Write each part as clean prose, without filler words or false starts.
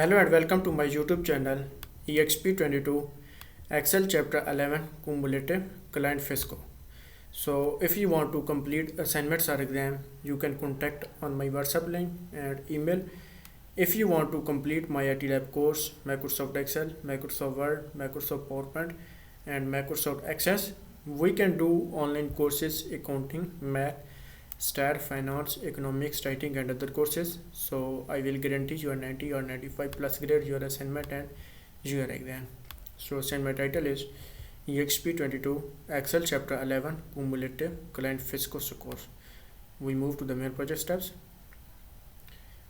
Hello and welcome to my YouTube channel Exp22 Excel Chapter 11 Cumulative Client FICO. So if you want to complete assignments or exam, you can contact on my WhatsApp link and email. If you want to complete my IT Lab course, Microsoft Excel, Microsoft Word, Microsoft PowerPoint and Microsoft Access, we can do online courses, accounting, math, stat, finance, economics, writing and other courses. So I will guarantee you a 90 or 95 plus grade your assignment and your exam. So assignment title is Exp22 Excel Chapter 11 Cumulative Client FICO course. We move to the main project steps.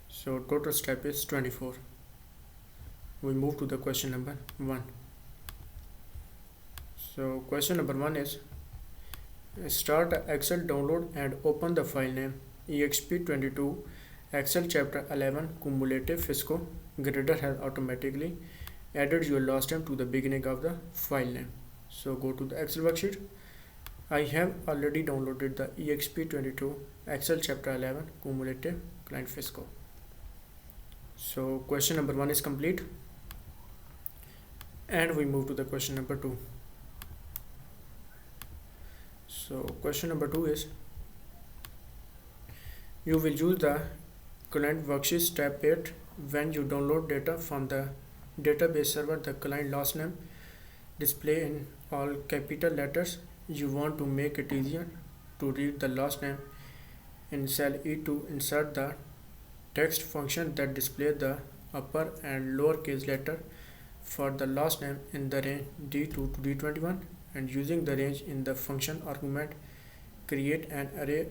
So total step is 24. We move to the question number 1. So question number 1 is start Excel download and open the file name Exp22 Excel Chapter 11 Cumulative FICO. Grader has automatically added your last name to the beginning of the file name. So go to the Excel worksheet. I have already downloaded the Exp22 Excel Chapter 11 Cumulative Client FICO. So question number 1 is complete and we move to the question number 2. So question number 2 is you will use the client worksheet step 8 when you download data from the database server. The client last name display in all capital letters. You want to make it easier to read the last name in cell E2. Insert the text function that displays the upper and lowercase letter for the last name in the range D2 to D21, and using the range in the function argument create an array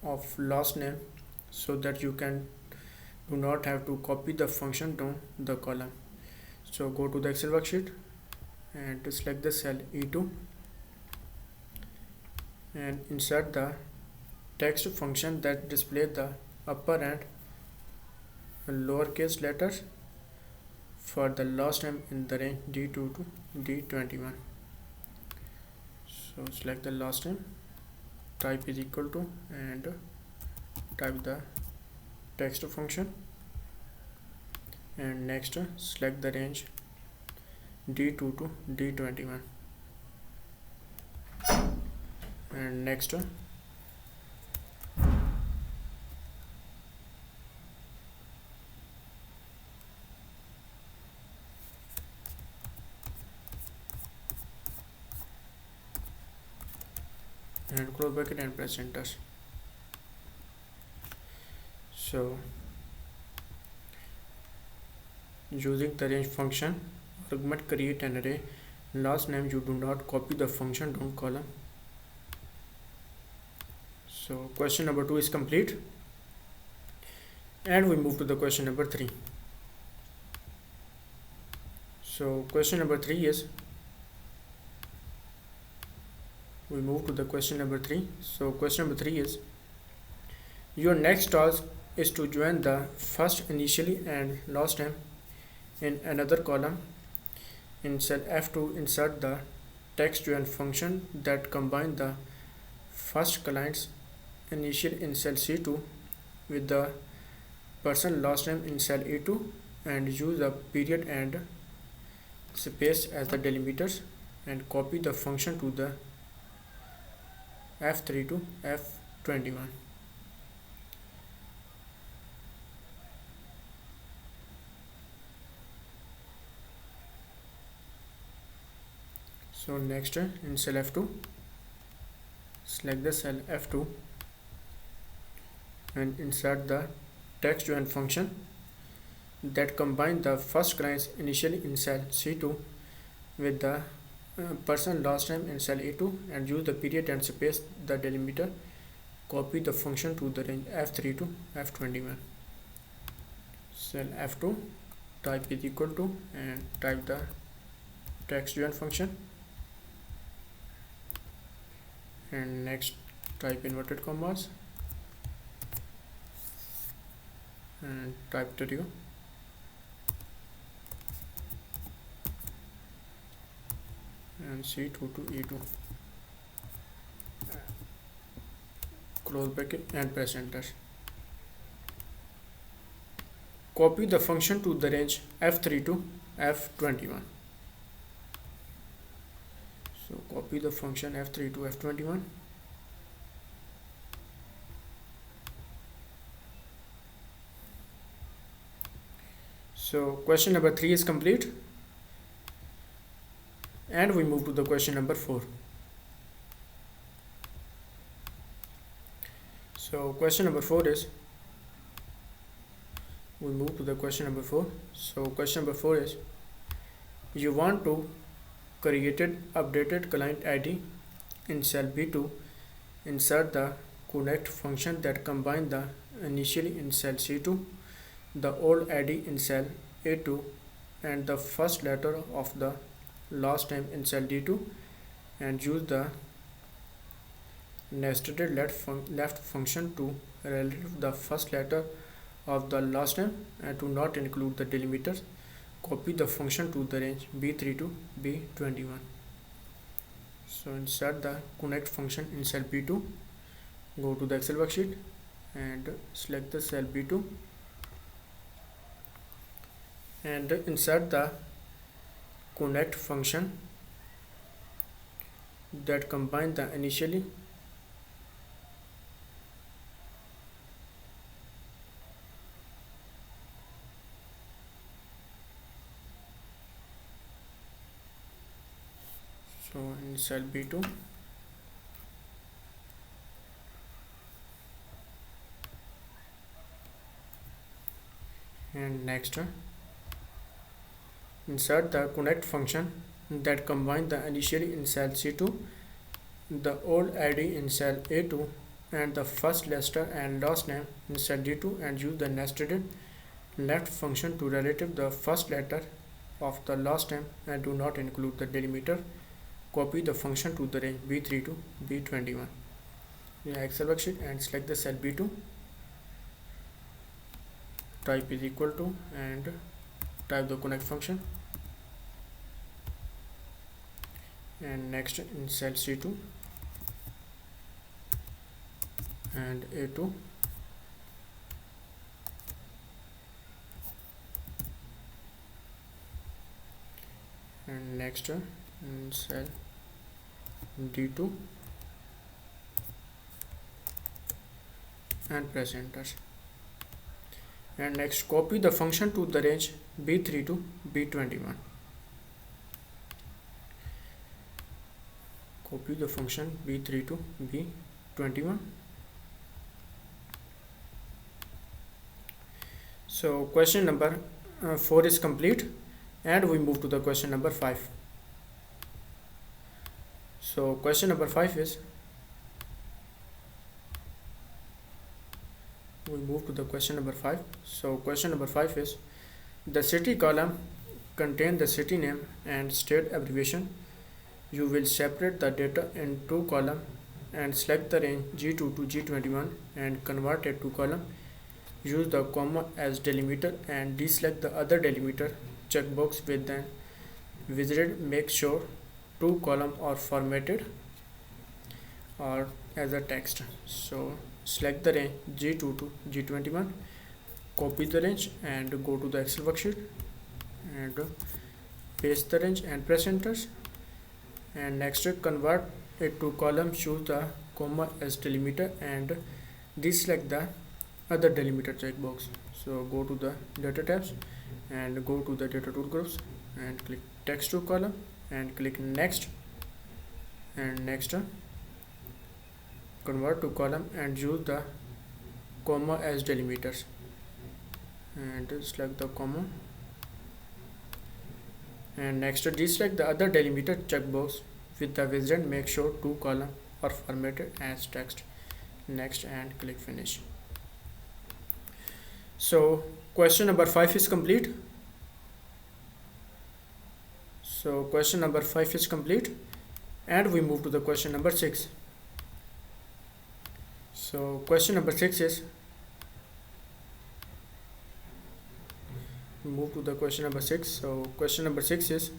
of last name so that you do not have to copy the function down the column. So go to the Excel worksheet and select the cell E2 and insert the text function that displays the upper and lowercase letters for the last name in the range D2 to D21. So select the last name, type is equal to and type the text function, and next select the range D2 to D21, and next and close bracket and press enter. So using the range function argument create an array last name. You do not copy the function down column. So question number 2 is complete and we move to the question number 3. So question number 3 is we move to the question number 3. So question number 3 is your next task is to join the first initially and last name in another column. In cell F2 insert the text join function that combine the first client's initial in cell C2 with the person last name in cell E2 and use the period and space as the delimiters and copy the function to the F3 to F21. So next in cell F2 select the cell F2 and insert the text join function that combine the first client's initially in cell C2 with the person last name in cell A2 and use the period and space the delimiter. Copy the function to the range F3 to F21. Cell F2 type is equal to and type the text join function, and next type inverted commas and type true and C2 to E2, close bracket and press enter. Copy the function to the range F3 to F21. So copy the function F3 to F21. So question number 3 is complete, and we move to the question number 4. So question number 4 is, we move to the question number 4. So question number 4 is, you want to created updated client ID in cell B2, insert the connect function that combine the initially in cell C2, the old ID in cell A2, and the first letter of the last name in cell D2, and use the nested left function to relative the first letter of the last name and to not include the delimiters. Copy the function to the range B3 to B21. So insert the connect function in cell B2, go to the Excel worksheet and select the cell B2 and insert the connect function that combine the initially so in cell B2 and next insert the connect function that combine the initially in cell C2, the old ID in cell A2, and the first letter and last name in cell D2, and use the nested left function to relative the first letter of the last name and do not include the delimiter. Copy the function to the range B3 to B21. In Excel worksheet and select the cell B2, type is equal to and type the connect function, and next in cell C2 and A2 and next in cell D2 and press enter. And next copy the function to the range B3 to B21. Copy the function B3 to B21. So question number 4 is complete, and we move to the question number 5. So question number 5 is, we move to the question number 5. So question number 5 is, the city column contain the city name and state abbreviation. You will separate the data in two columns and select the range G2 to G21 and convert it to column. Use the comma as delimiter and deselect the other delimiter checkbox with the visited. Make sure two columns are formatted or as a text. So select the range G2 to G21, copy the range and go to the Excel worksheet and paste the range and press enter. And next convert it to column, choose the comma as delimiter and deselect the other delimiter checkbox. So go to the data tabs and go to the data tool groups and click text to column and click next, and next convert to column and use the comma as delimiters and select the comma, and next deselect the other delimiter checkbox with the wizard. Make sure two columns are formatted as text. Next and click finish. So question number 5 is complete. So question number 5 is complete, and we move to the question number 6. So question number 6 is, move to the question number 6. So question number 6 is,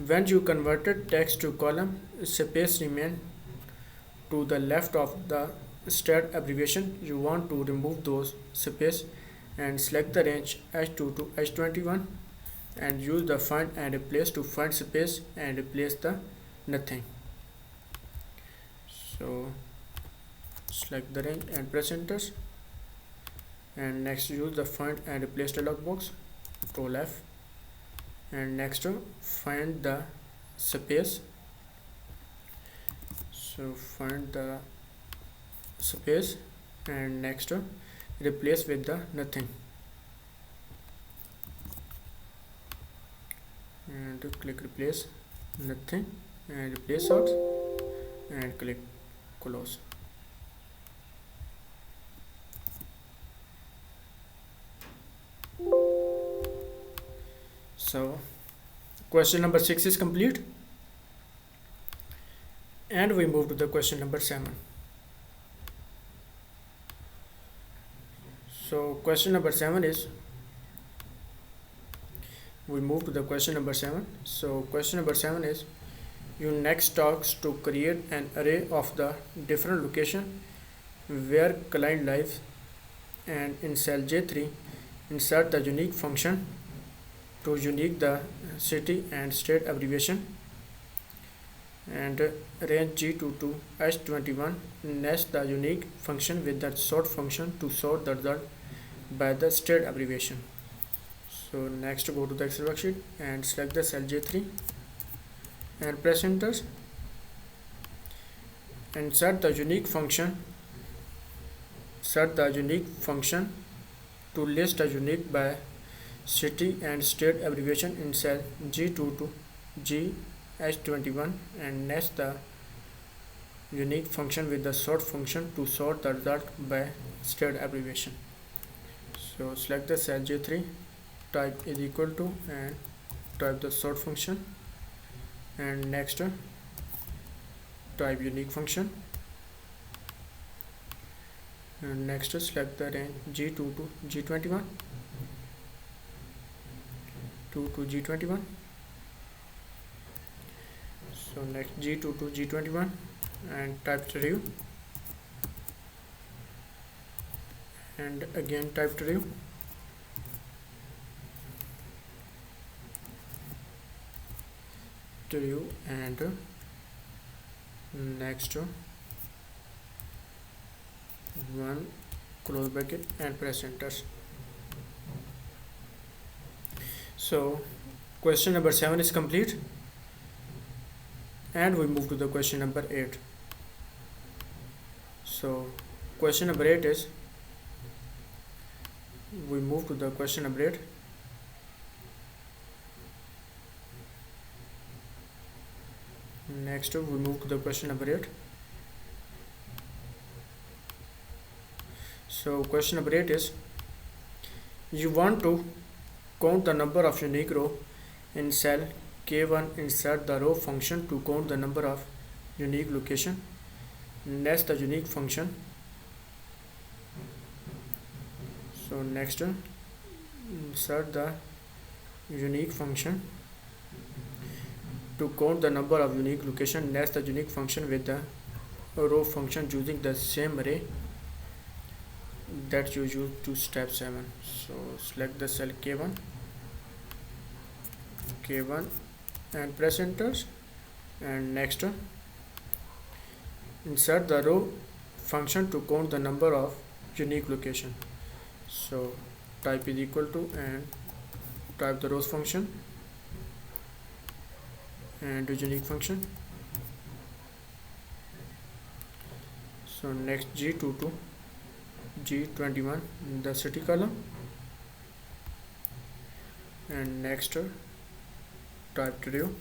when you converted text to column, space remain to the left of the stat abbreviation. You want to remove those space and select the range H2 to H21 and use the find and replace to find space and replace the nothing. So select the range and press enter, and next use the find and replace dialog box, Ctrl F, and next find the space. So find the space and next replace with the nothing, and click replace nothing and replace out and click close. So question number 6 is complete, and we move to the question number 7. So question number 7 is, we move to the question number 7. So question number 7 is, you next talks to create an array of the different location where client lives, and in cell J3 insert the unique function to unique the city and state abbreviation, and range G2 to H21 nest the unique function with the sort function to sort the result by the state abbreviation. So next go to the Excel worksheet and select the cell J3 and press enter. Insert the unique function. Set the unique function to list the unique by city and state abbreviation in cell G2 to H21 and nest the unique function with the sort function to sort the result by state abbreviation. So select the cell J3, type is equal to and type the sort function, and next type unique function, and next select the range G2 to G21 to G21. So next G2 to G21 and type true, and again type true, and next one close bracket and press enter. So question number 7 is complete, and we move to the question number 8. So question number 8 is, we move to the question number 8. Next we move to the question number 8. So question number 8 is, you want to count the number of unique row in cell K1, insert the row function to count the number of unique location, nest the unique function. So next insert the unique function to count the number of unique location, nest the unique function with the row function using the same array that you use to step 7. So select the cell K1 and press enter, and next insert the row function to count the number of unique location. So type is equal to and type the rows function and the unique function. So next G2 to G21 in the city column, and next type true,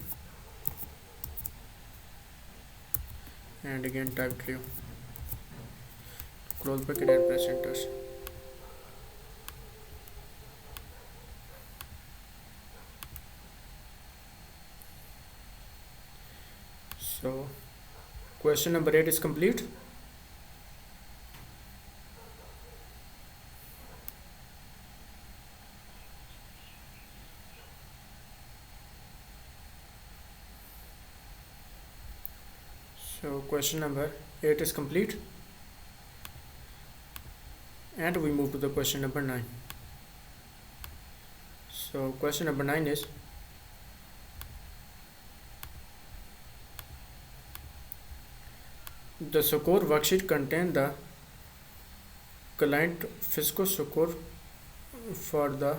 and again type true, close bracket and press enter. So question number 8 is complete. So question number 8 is complete, and we move to the question number 9. So question number 9 is, the score worksheet contain the client FICO score for the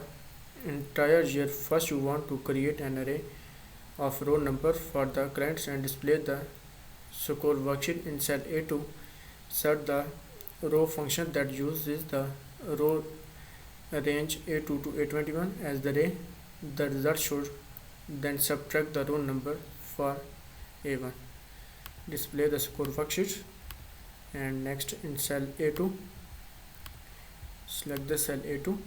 entire year. First, you want to create an array of row number for the clients and display the score worksheet in cell A2. Set the row function that uses the row range A2 to A21 as the array. The result should then subtract the row number for A1. Display the score worksheet, and next in cell A2, select the cell A2,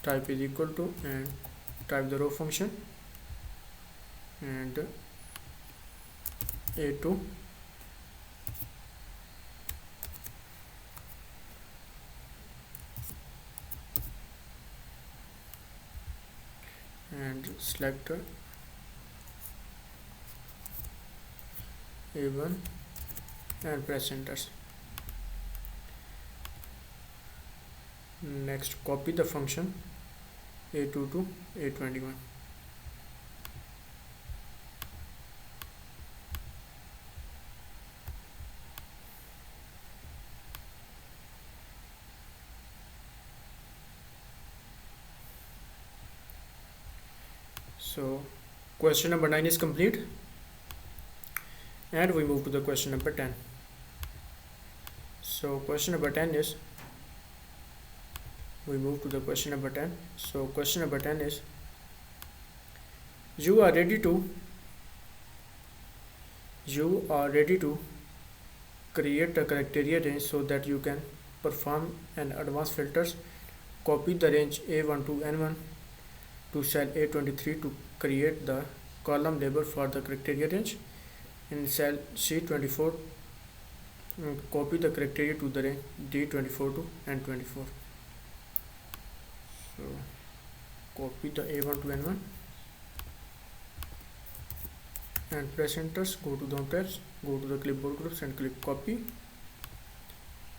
type is equal to, and type the row function, and A2 and select A1 and press enter. Next, copy the function A2 to A21. So question number 9 is complete, and we move to the question number 10. So question number 10 is, we move to the question number 10. So question number 10 is, you are ready to create a criteria range so that you can perform an advanced filters. Copy the range A1 to N1 to cell A23 to create the column label for the criteria range. In cell C24, copy the criteria to the range D24 to N24. So copy the A1 to N1 and press enter. Go to the tabs, go to the clipboard groups and click copy,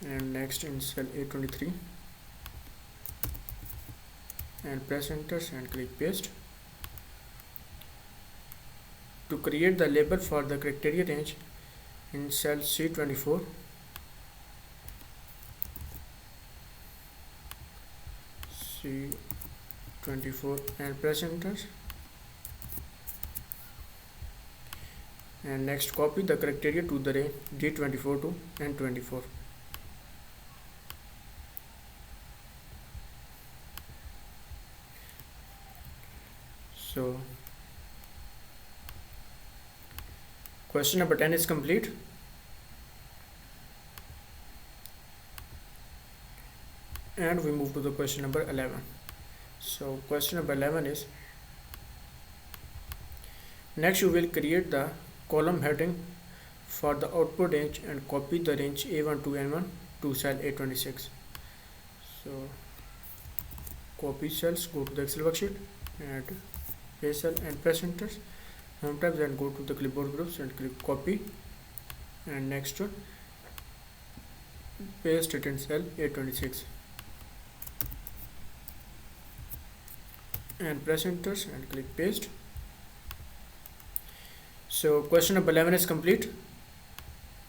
and next in cell A23 and press enter and click paste. To create the label for the criteria range in cell C24, and press enter, and next copy the criteria to the range D24 to N24. So question number 10 is complete, and we move to the question number 11. So question number 11 is, next you will create the column heading for the output range and copy the range A1 to N1 to cell A26. So copy cells, go to the Excel worksheet and paste cell and press enter. Home tab, then go to the clipboard groups and click copy, and next paste it in cell A26 and press enter and click paste. So question number 11 is complete,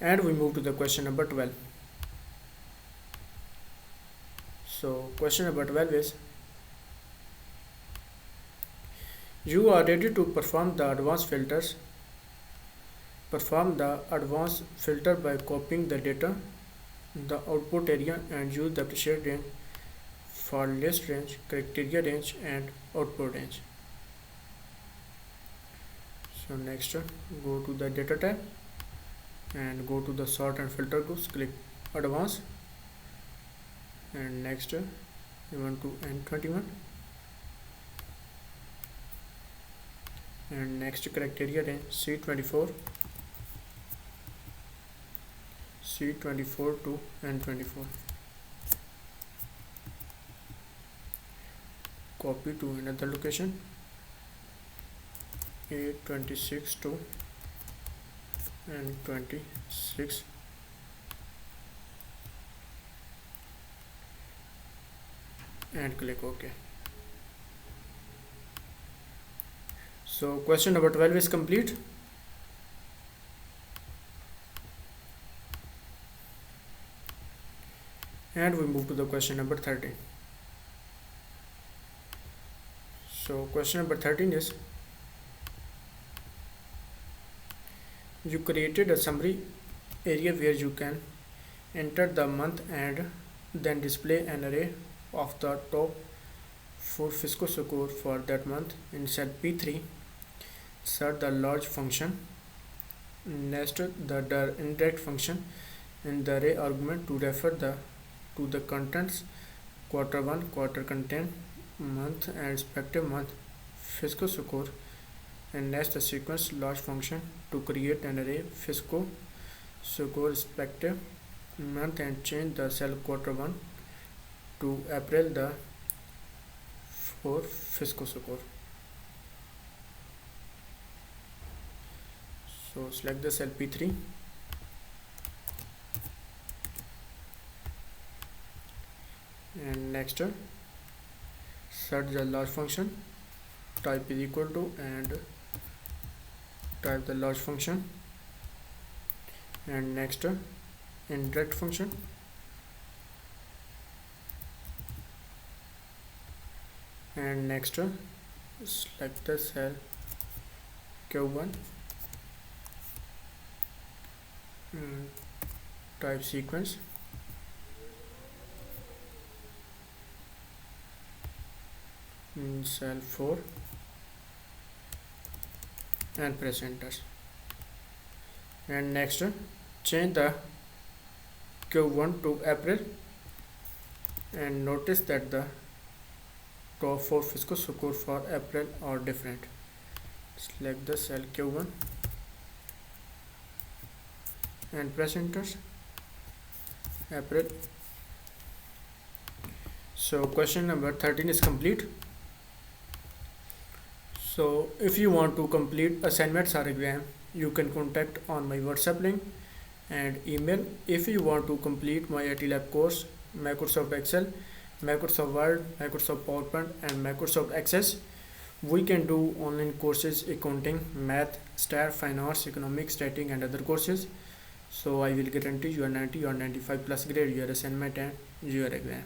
and we move to the question number 12. So question number 12 is, you are ready to perform the advanced filters. Perform the advanced filter by copying the data, the output area, and use the preset range for list range, criteria range, and output range. So next, go to the data tab and go to the sort and filter groups, click advanced, and next you want to N21, and next criteria range C24 to N24. Copy to another location A26 to N26, and click OK. So question number 12 is complete. And we move to the question number 13. So question number 13 is, you created a summary area where you can enter the month and then display an array of the top 4 FICO score for that month. In cell P3, insert the large function, next the indirect function in the array argument to refer to the contents quarter 1 quarter content month and respective month FICO score, and next the sequence large function to create an array FICO score respective month and change the cell quarter 1 to April the for FICO score. So select the cell P3 and next search the large function, type is equal to and type the large function, and next indirect function, and next select the cell Q1 and type sequence in cell 4 and press enter, and next change the Q1 to April, and notice that the top 4 FICO score for April are different. Select the cell Q1 and press enter, April. So question number 13 is complete. So if you want to complete assignments or exam, you can contact on my WhatsApp link and email. If you want to complete my IT Lab course, Microsoft Excel, Microsoft Word, Microsoft PowerPoint and Microsoft Access, we can do online courses, accounting, math, stat, finance, economics, static and other courses. So I will guarantee you a 90 or 95 plus grade your assignment and your exam.